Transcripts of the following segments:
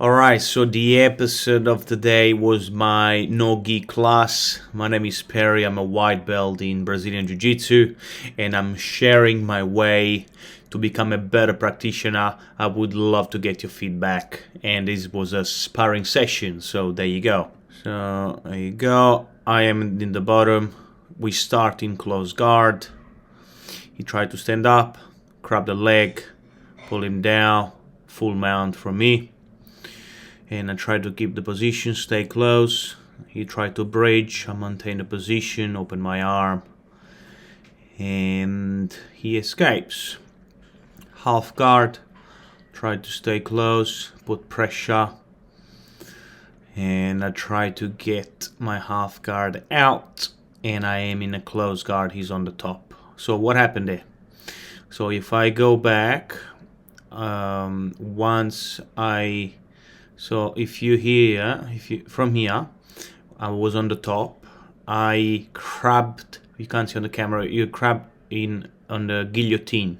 Alright, so the episode of today was my NOGI class. My name is Perry, I'm a white belt in Brazilian Jiu Jitsu, and I'm sharing my way to become a better practitioner. I would love to get your feedback, and this was a sparring session, so there you go. So, there you go, I am in the bottom, we start in close guard. He tried to stand up, grab the leg, pull him down, full mount from me. And I tried to keep the position, stay close. He tried to bridge, I maintained the position, open my arm, and he escapes. Half guard, tried to stay close, put pressure, and I tried to get my half guard out, and I am in a close guard, he's on the top. So what happened there? So if I go back, So if you from here, I was on the top. I grabbed. You can't see on the camera. You grabbed in on the guillotine,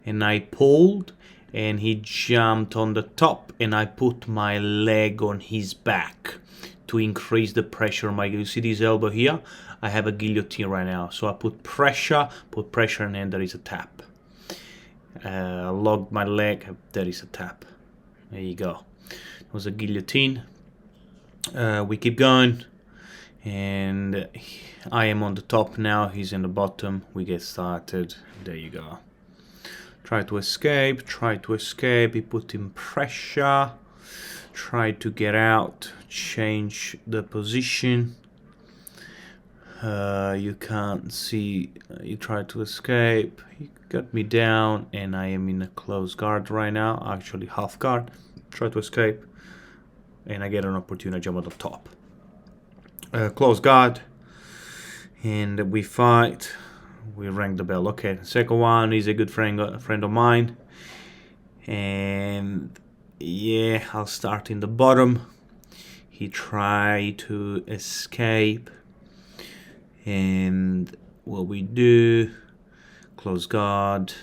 and I pulled, and he jumped on the top, and I put my leg on his back to increase the pressure on my. You see this elbow here? I have a guillotine right now, so I put pressure, and then there is a tap. Locked my leg. There is a tap. There you go. It was a guillotine. We keep going, and I am on the top now, he's in the bottom. We get started. There you go. Try to escape, he put in pressure, tried to get out, change the position. You can't see, he tried to escape, he got me down, and I am in a close guard right now, actually half guard. Try to escape, and I get an opportunity to jump on the top. Close guard, and we fight. We rank the bell. Okay, second one is a good friend of mine, and yeah, I'll start in the bottom. He tried to escape, and what we do, close guard,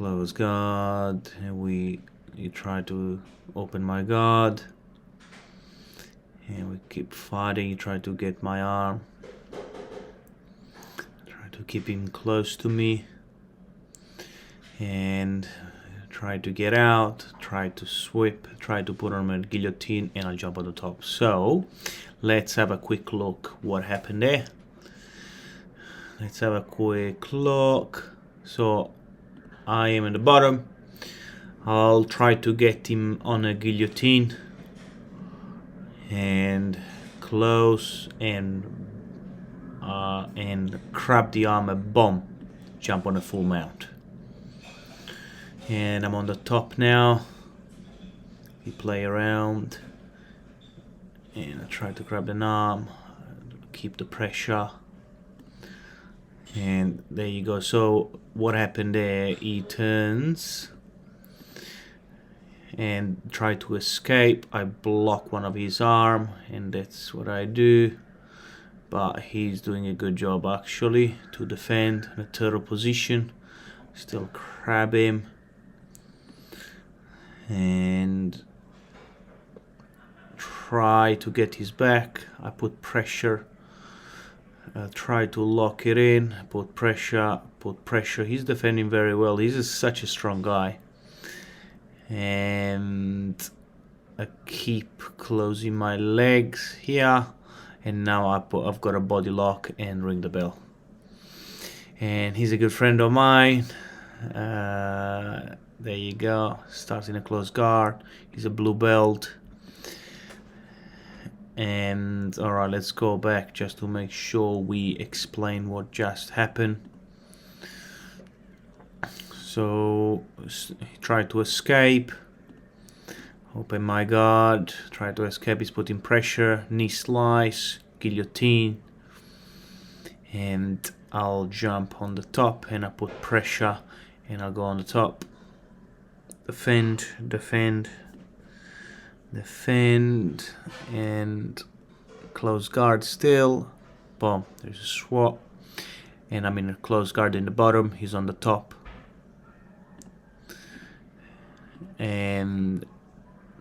and you try to open my guard, and we keep fighting. You try to get my arm, try to keep him close to me, and try to get out, try to sweep, try to put on my guillotine, and I'll jump on the top. So let's have a quick look what happened there. Let's have a quick look. So I am in the bottom. I'll try to get him on a guillotine, and close, and grab the arm, a bomb, jump on a full mount. And I'm on the top now. We play around, and I try to grab the arm, keep the pressure. And there you go. So what happened there, he turns and try to escape. I block one of his arm, and that's what I do, but he's doing a good job actually to defend in a turtle position. Still grab him and try to get his back. I put pressure, try to lock it in, put pressure. He's defending very well. He's such a strong guy, and I keep closing my legs here, and now I've got a body lock and ring the bell. And he's a good friend of mine. There you go. Starts in a close guard. He's a blue belt. And alright, let's go back just to make sure we explain what just happened. So he tried to escape, open my guard, try to escape, he's putting pressure, knee slice, guillotine, and I'll jump on the top, and I put pressure, and I'll go on the top. Defend, and close guard still. Boom, there's a swap, and I'm in a close guard in the bottom, he's on the top. and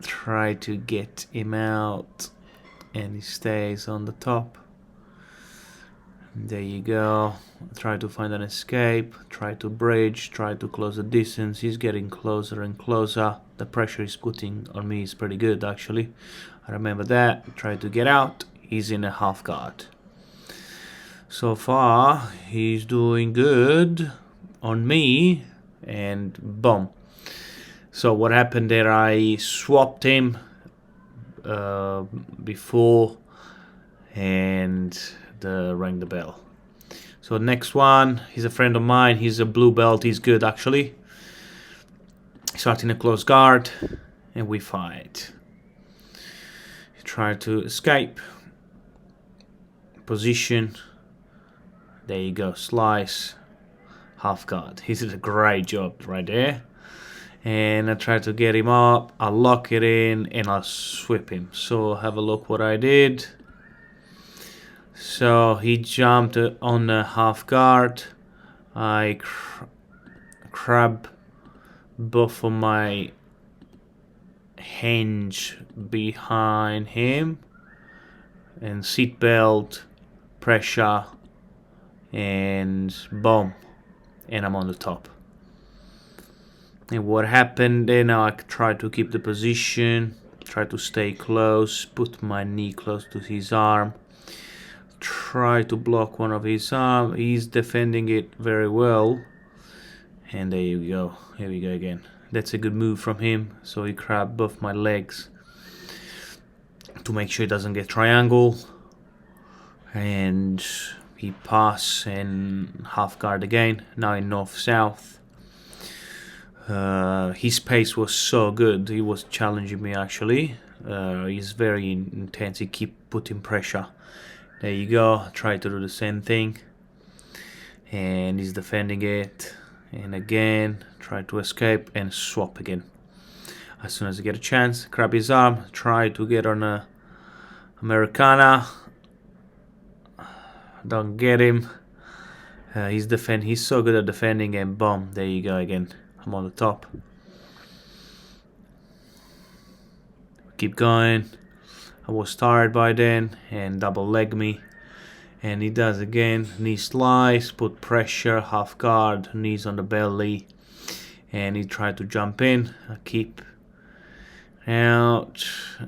try to get him out, and he stays on the top. There you go. Try to find an escape, try to bridge, try to close the distance. He's getting closer and closer. The pressure he's putting on me is pretty good, actually. I remember that. Try to get out. He's in a half guard. So far, he's doing good on me, and boom. So what happened there, I swapped him before and rang the bell. So next one, he's a friend of mine. He's a blue belt. He's good, actually. Starting a close guard, and we fight. He tried to escape. Position. There you go. Slice. Half guard. He did a great job right there. And I try to get him up. I lock it in, and I sweep him. So have a look what I did. So he jumped on the half guard. I grab both of my hands behind him and seat belt, pressure, and boom, and I'm on the top. And what happened then, I tried to keep the position, try to stay close, put my knee close to his arm, try to block one of his arms. He's defending it very well. And there you go. Here we go again. That's a good move from him. So he grabbed both my legs to make sure he doesn't get triangle. And he pass and half guard again. Now in north-south. His pace was so good. He was challenging me, actually. He's very intense. He keep putting pressure. There you go. Try to do the same thing. And he's defending it. And again, try to escape and swap again. As soon as I get a chance, grab his arm. Try to get on a Americana. Don't get him. He's so good at defending, and boom, there you go again. I'm on the top. Keep going. I was tired by then, and double leg me. And he does again. Knee slice, put pressure, half guard, knees on the belly. And he tried to jump in. I keep out,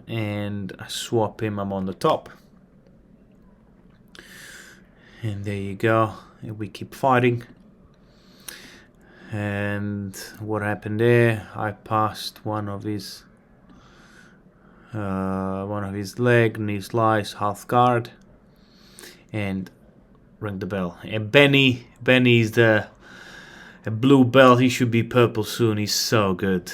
and I swap him. I'm on the top. And there you go. And we keep fighting. And what happened there? I passed one of his leg, knee slice, half guard, and rang the bell. And Benny is a blue belt. He should be purple soon. He's so good.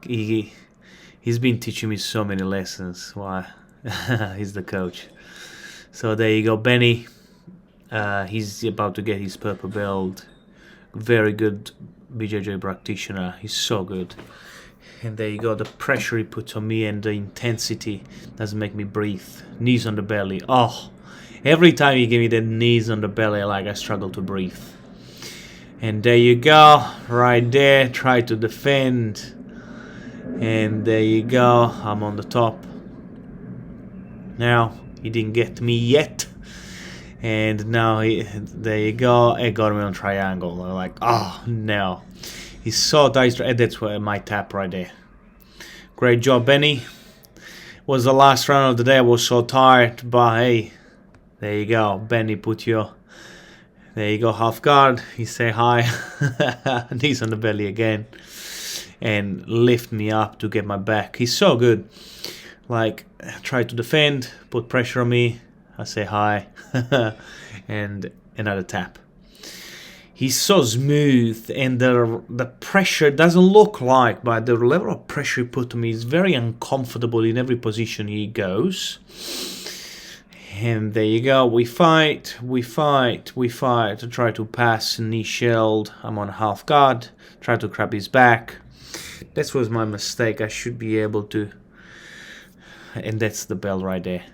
He's been teaching me so many lessons. Why? He's the coach. So there you go, Benny. He's about to get his purple belt. Very good BJJ practitioner. He's so good. And there you go. The pressure he puts on me and the intensity doesn't make me breathe. Knees on the belly. Oh, every time you give me the knees on the belly, like I struggle to breathe. And there you go. Right there. Try to defend. And there you go. I'm on the top. Now, he didn't get me yet. And now, there you go. I got me on triangle. I'm like, oh, no. He's so tight. That's my tap right there. Great job, Benny. Was the last round of the day. I was so tired. But, hey, there you go. Benny put your... There you go, half guard. He say hi. Knees on the belly again. And lift me up to get my back. He's so good. Like, try to defend. Put pressure on me. I say hi. And another tap. He's so smooth, and the pressure doesn't look like, but the level of pressure he put on me is very uncomfortable in every position he goes. And there you go. We fight. I try to pass knee shield. I'm on half guard. Try to grab his back. That was my mistake. I should be able to. And that's the bell right there.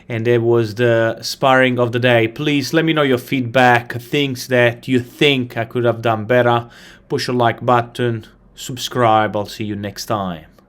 And that was the sparring of the day. Please let me know your feedback, things that you think I could have done better. Push a like button, subscribe. I'll see you next time.